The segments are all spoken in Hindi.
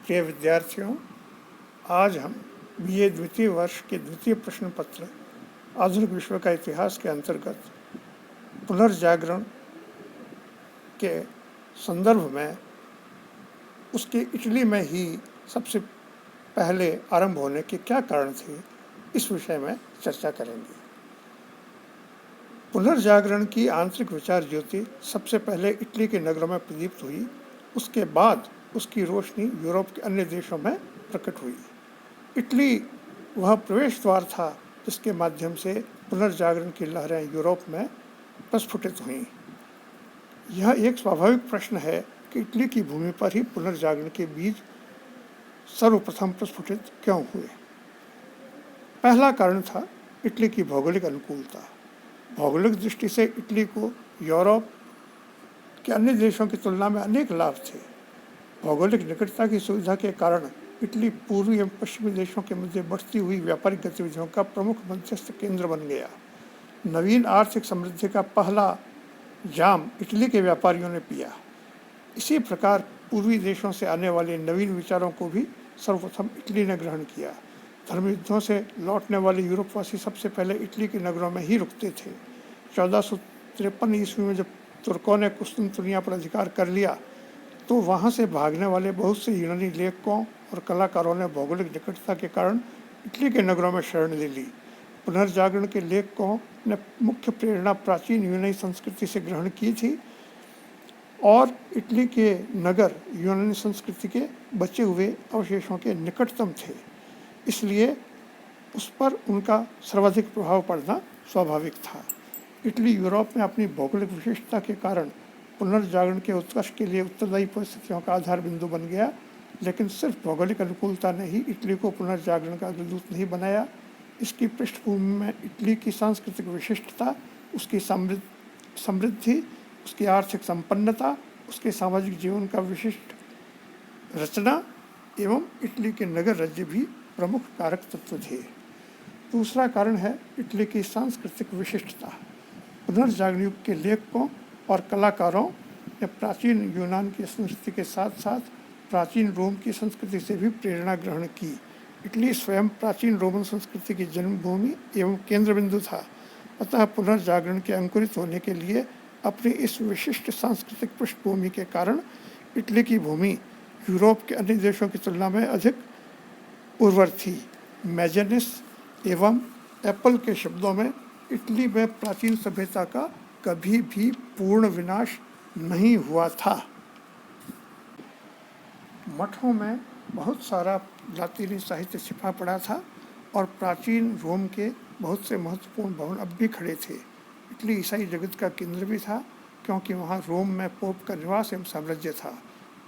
प्रिय विद्यार्थियों, आज हम बीए द्वितीय वर्ष के द्वितीय प्रश्न पत्र आधुनिक विश्व का इतिहास के अंतर्गत पुनर्जागरण के संदर्भ में उसके इटली में ही सबसे पहले आरंभ होने के क्या कारण थे, इस विषय में चर्चा करेंगे। पुनर्जागरण की आंतरिक विचार ज्योति सबसे पहले इटली के नगरों में प्रदीप्त हुई। उसके बाद उसकी रोशनी यूरोप के अन्य देशों में प्रकट हुई। इटली वह प्रवेश द्वार था जिसके माध्यम से पुनर्जागरण की लहरें यूरोप में प्रस्फुटित हुईं। यह एक स्वाभाविक प्रश्न है कि इटली की भूमि पर ही पुनर्जागरण के बीज सर्वप्रथम प्रस्फुटित क्यों हुए। पहला कारण था इटली की भौगोलिक अनुकूलता। भौगोलिक दृष्टि से इटली को यूरोप के अन्य देशों की तुलना में अनेक लाभ थे। भौगोलिक निकटता की सुविधा के कारण इटली पूर्वी एवं पश्चिमी देशों के मध्य बढ़ती हुई व्यापारिक गतिविधियों का प्रमुख मध्यस्थ केंद्र बन गया। नवीन आर्थिक समृद्धि का पहला जाम इटली के व्यापारियों ने पिया। इसी प्रकार पूर्वी देशों से आने वाले नवीन विचारों को भी सर्वप्रथम इटली ने ग्रहण किया। धर्मयुद्धों से लौटने वाले यूरोपवासी सबसे पहले इटली के नगरों में ही रुकते थे। 1453 ईस्वी में जब तुर्कों ने कुस्तुनतुनिया पर अधिकार कर लिया तो वहाँ से भागने वाले बहुत से यूनानी लेखकों और कलाकारों ने भौगोलिक निकटता के कारण इटली के नगरों में शरण ले ली। पुनर्जागरण के लेखकों ने मुख्य प्रेरणा प्राचीन यूनानी संस्कृति से ग्रहण की थी और इटली के नगर यूनानी संस्कृति के बचे हुए अवशेषों के निकटतम थे, इसलिए उस पर उनका सर्वाधिक प्रभाव पड़ना स्वाभाविक था। इटली यूरोप में अपनी भौगोलिक विशेषता के कारण पुनर्जागरण के उत्कर्ष के लिए उत्तरदायी परिस्थितियों का आधार बिंदु बन गया, लेकिन सिर्फ भौगोलिक अनुकूलता ने ही इटली को पुनर्जागरण का अग्रदूत नहीं बनाया। इसकी पृष्ठभूमि में इटली की सांस्कृतिक विशिष्टता, उसकी समृद्धि, उसकी आर्थिक संपन्नता, उसके सामाजिक जीवन का विशिष्ट रचना एवं इटली के नगर राज्य भी प्रमुख कारक तत्व थे। दूसरा कारण है इटली की सांस्कृतिक विशिष्टता। पुनर्जागरण युग के लेखकों और कलाकारों ने प्राचीन यूनान की संस्कृति के साथ साथ प्राचीन रोम की संस्कृति से भी प्रेरणा ग्रहण की। इटली स्वयं प्राचीन रोमन संस्कृति की जन्मभूमि एवं केंद्र बिंदु था। अतः पुनर्जागरण के अंकुरित होने के लिए अपनी इस विशिष्ट सांस्कृतिक पृष्ठभूमि के कारण इटली की भूमि यूरोप के अन्य देशों की तुलना में अधिक उर्वर थी। मैजेनिस एवं एप्पल के शब्दों में इटली में प्राचीन सभ्यता का कभी भी पूर्ण विनाश नहीं हुआ था। मठों में बहुत सारा लातीनी साहित्य छिपा पड़ा था और प्राचीन रोम के बहुत से महत्वपूर्ण भवन अब भी खड़े थे। इटली ईसाई जगत का केंद्र भी था क्योंकि वहाँ रोम में पोप का निवास एवं साम्राज्य था।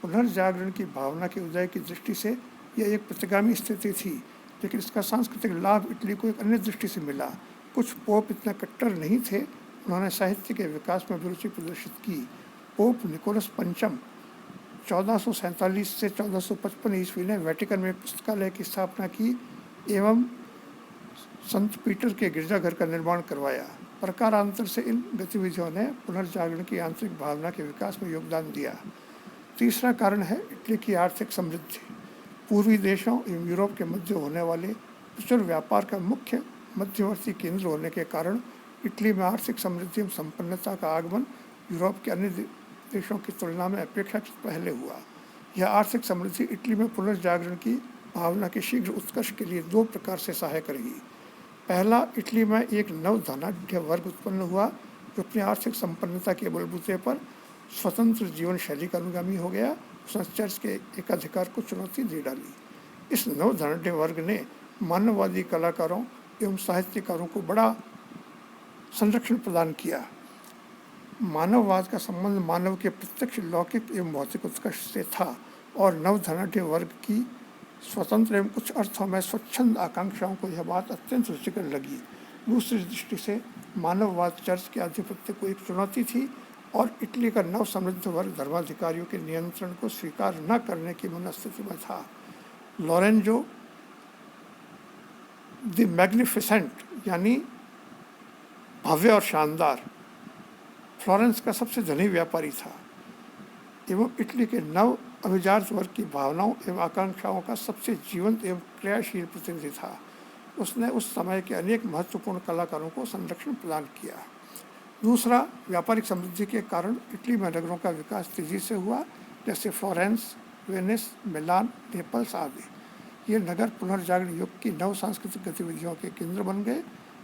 पुनर्जागरण की भावना के उदय की दृष्टि से यह एक प्रतिगामी स्थिति थी, लेकिन इसका सांस्कृतिक लाभ इटली को एक अन्य दृष्टि से मिला। कुछ पोप इतने कट्टर नहीं थे, उन्होंने साहित्य के विकास में रुचि प्रदर्शित की। पोप निकोलस पंचम 1447 से 1455 ईस्वी ने वेटिकन में पुस्तकालय की स्थापना की एवं संत पीटर के गिरजाघर का निर्माण करवाया। प्रकारांतर से इन गतिविधियों ने पुनर्जागरण की आंतरिक भावना के विकास में योगदान दिया। तीसरा कारण है इटली की आर्थिक समृद्धि। पूर्वी देशों एवं यूरोप के मध्य होने वाले प्रचुर व्यापार का मुख्य मध्यवर्ती केंद्र होने के कारण इटली में आर्थिक समृद्धि एवं संपन्नता का आगमन यूरोप के अन्य देशों की तुलना में अपेक्षाकृत पहले हुआ। यह आर्थिक समृद्धि इटली में पुनर्जागरण की भावना के शीघ्र उत्कर्ष के लिए दो प्रकार से सहायक रही। पहला, इटली में एक नव धनाढ्य वर्ग उत्पन्न हुआ जो अपनी आर्थिक संपन्नता के बलबूते पर स्वतंत्र जीवन शैली का अनुगामी हो गया। उसने चर्च के एकाधिकार को चुनौती दे डाली। इस नव धनाढ्य वर्ग ने मानववादी कलाकारों एवं साहित्यकारों को बड़ा संरक्षण प्रदान किया। मानववाद का संबंध मानव के प्रत्यक्ष लौकिक एवं भौतिक उत्कर्ष से था और नव धनाढ्य वर्ग की स्वतंत्र एवं कुछ अर्थों में स्वच्छंद आकांक्षाओं को यह बात अत्यंत रुचिकर लगी। दूसरी दृष्टि से मानववाद चर्च के आधिपत्य को एक चुनौती थी और इटली का नव समृद्ध वर्ग धर्माधिकारियों के नियंत्रण को स्वीकार न करने की मनस्थिति में था। लॉरेंजो द मैग्निफिसेंट यानी भव्य और शानदार फ्लोरेंस का सबसे धनी व्यापारी था एवं इटली के नव अभिजात वर्ग की भावनाओं एवं आकांक्षाओं का सबसे जीवंत एवं क्रियाशील प्रतिनिधि था। उसने उस समय के अनेक महत्वपूर्ण कलाकारों को संरक्षण प्रदान किया। दूसरा, व्यापारिक समृद्धि के कारण इटली में नगरों का विकास तेजी से हुआ, जैसे फ्लोरेंस, वेनिस, मिलान, नेपल्स आदि। ये नगर पुनर्जागरण युग की नव सांस्कृतिक गतिविधियों के केंद्र बन गए।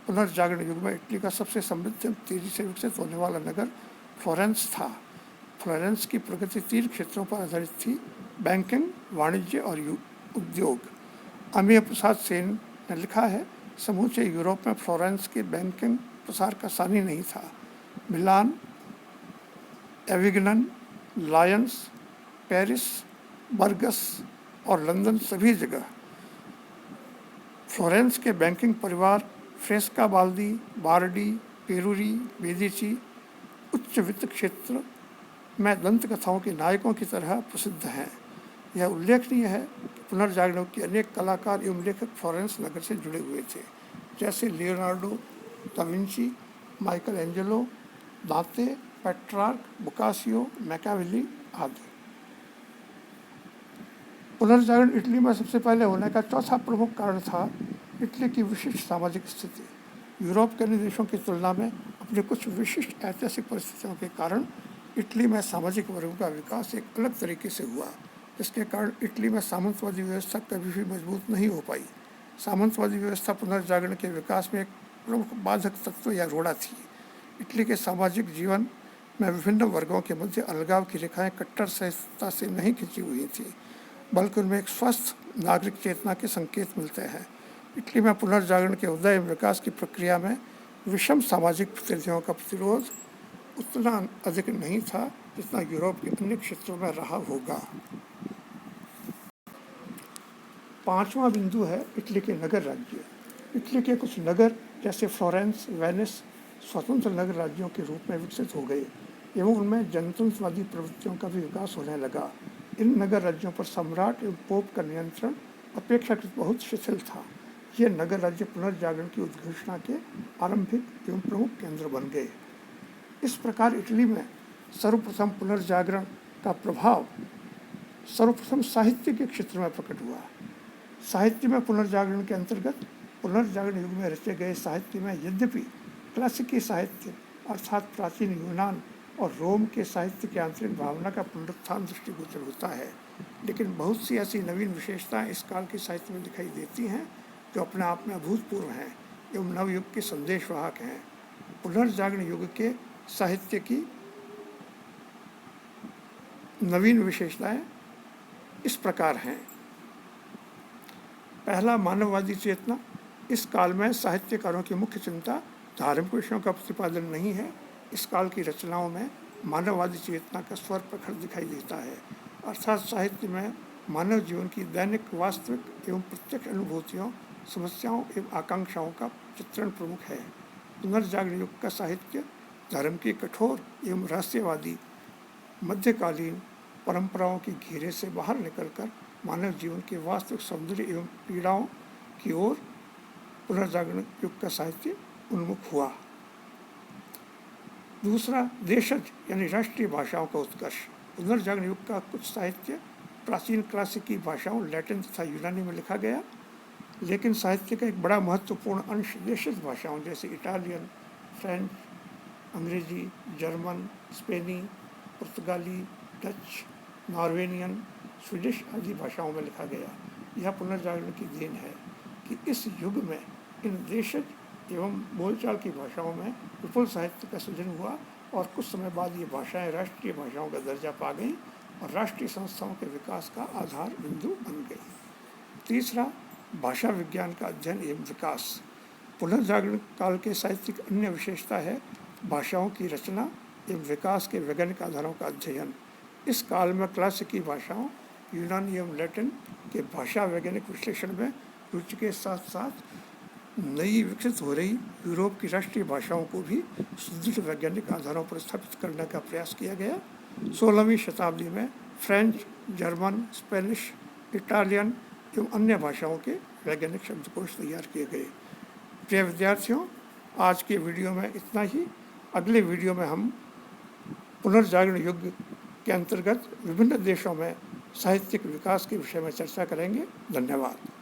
पुनर्जागरण युग में इटली का सबसे समृद्ध एवं तेजी से विकसित होने वाला नगर फ्लोरेंस था। फ्लोरेंस की प्रगति 3 क्षेत्रों पर आधारित थी: बैंकिंग, वाणिज्य और उद्योग। अमीय प्रसाद सेन ने लिखा है, समूचे यूरोप में फ्लोरेंस के बैंकिंग प्रसार का सानी नहीं था। मिलान, एविग्नन, लायंस, पेरिस, बर्गस और लंदन सभी जगह फ्लोरेंस के बैंकिंग परिवार फ्रेस्काबाल्दी, बार्डी, पेरूरी, मेदिची उच्च वित्त क्षेत्र में दंत कथाओं के नायकों की तरह प्रसिद्ध हैं। यह उल्लेखनीय है कि पुनर्जागरण के अनेक कलाकार एवं लेखक फ्लोरेंस नगर से जुड़े हुए थे, जैसे Leonardo da Vinci, Michael Angelo, दांते, पेट्रार्क, बोकासियो, मैकावेली आदि। पुनर्जागरण इटली में सबसे पहले होने का चौथा प्रमुख कारण था इटली की विशिष्ट सामाजिक स्थिति। यूरोप के अन्य देशों की तुलना में अपने कुछ विशिष्ट ऐतिहासिक परिस्थितियों के कारण इटली में सामाजिक वर्गों का विकास एक अलग तरीके से हुआ, जिसके कारण इटली में सामंतवादी व्यवस्था कभी भी मजबूत नहीं हो पाई। सामंतवादी व्यवस्था पुनर्जागरण के विकास में एक प्रमुख बाधक तत्व या रोड़ा थी। इटली के सामाजिक जीवन में विभिन्न वर्गों के मध्य अलगाव की रेखाएं कट्टर सहिष्णुता से नहीं खिंची हुई थी, बल्कि उनमें एक स्वस्थ नागरिक चेतना के संकेत मिलते हैं। इटली में पुनर्जागरण के उदय एवं विकास की प्रक्रिया में विषम सामाजिक प्रतिनिधियों का प्रतिरोध उतना अधिक नहीं था जितना यूरोप के अन्य क्षेत्रों में रहा होगा। 5वां बिंदु है इटली के नगर राज्य। इटली के कुछ नगर जैसे फ्लोरेंस, वेनिस स्वतंत्र नगर राज्यों के रूप में विकसित हो गए एवं उनमें जनतंत्रवादी प्रवृत्तियों का भी विकास होने लगा। इन नगर राज्यों पर सम्राट एवं पोप का नियंत्रण अपेक्षाकृत बहुत शिथिल था। ये नगर राज्य पुनर्जागरण की उद्घोषणा के आरंभिक एवं प्रमुख केंद्र बन गए। इस प्रकार इटली में सर्वप्रथम पुनर्जागरण का प्रभाव सर्वप्रथम साहित्य के क्षेत्र में प्रकट हुआ। साहित्य में पुनर्जागरण के अंतर्गत पुनर्जागरण युग में रचे गए साहित्य में यद्यपि क्लासिकी साहित्य अर्थात प्राचीन यूनान और रोम के साहित्य की आंतरिक भावना का पुनरुत्थान दृष्टिगोचर होता है, लेकिन बहुत सी ऐसी नवीन विशेषताएं इस काल के साहित्य में दिखाई देती हैं जो अपने आप में अभूतपूर्व हैं एवं नवयुग के संदेशवाहक हैं। पुनर्जागरण युग के साहित्य की नवीन विशेषताएं इस प्रकार हैं। पहला, मानववादी चेतना। इस काल में साहित्यकारों की मुख्य चिंता धार्मिक विषयों का प्रतिपादन नहीं है। इस काल की रचनाओं में मानववादी चेतना का स्वर प्रखर दिखाई देता है, अर्थात साहित्य में मानव जीवन की दैनिक वास्तविक एवं प्रत्यक्ष अनुभूतियों, समस्याओं एवं आकांक्षाओं का चित्रण प्रमुख है। पुनर्जागरण युग का साहित्य धर्म की कठोर एवं रहस्यवादी मध्यकालीन परंपराओं की घेरे से बाहर निकलकर मानव जीवन के वास्तविक सौंदर्य एवं पीड़ाओं की ओर पुनर्जागरण युग का साहित्य उन्मुख हुआ। दूसरा, देशज यानी राष्ट्रीय भाषाओं का उत्कर्ष। पुनर्जागरण युग का कुछ साहित्य प्राचीन क्लासिकी भाषाओं लैटिन तथा यूनानी में लिखा गया, लेकिन साहित्य का एक बड़ा महत्वपूर्ण अंश देशज भाषाओं जैसे इटालियन, फ्रेंच, अंग्रेजी, जर्मन, स्पेनी, पुर्तगाली, डच, नॉर्वेनियन, स्वीडिश आदि भाषाओं में लिखा गया। यह पुनर्जागरण की देन है कि इस युग में इन देशज एवं बोलचाल की भाषाओं में विपुल साहित्य का सृजन हुआ और कुछ समय बाद ये भाषाएं राष्ट्रीय भाषाओं का दर्जा पा गईं और राष्ट्रीय संस्थाओं के विकास का आधार बिंदु बन गई। तीसरा, भाषा विज्ञान का अध्ययन एवं विकास। पुनर्जागरण काल के साहित्य की अन्य विशेषता है भाषाओं की रचना एवं विकास के वैज्ञानिक आधारों का अध्ययन। इस काल में क्लासिकी भाषाओं यूनानी एवं लैटिन के भाषा वैज्ञानिक विश्लेषण में रुचि के साथ साथ नई विकसित हो रही यूरोप की राष्ट्रीय भाषाओं को भी सुदृढ़ वैज्ञानिक आधारों पर स्थापित करने का प्रयास किया गया। 16वीं शताब्दी में फ्रेंच, जर्मन, स्पेनिश, इटालियन एवं अन्य भाषाओं के वैज्ञानिक शब्दकोश तैयार किए गए। प्रिय विद्यार्थियों, आज के वीडियो में इतना ही। अगले वीडियो में हम पुनर्जागरण युग के अंतर्गत विभिन्न देशों में साहित्यिक विकास के विषय में चर्चा करेंगे। धन्यवाद।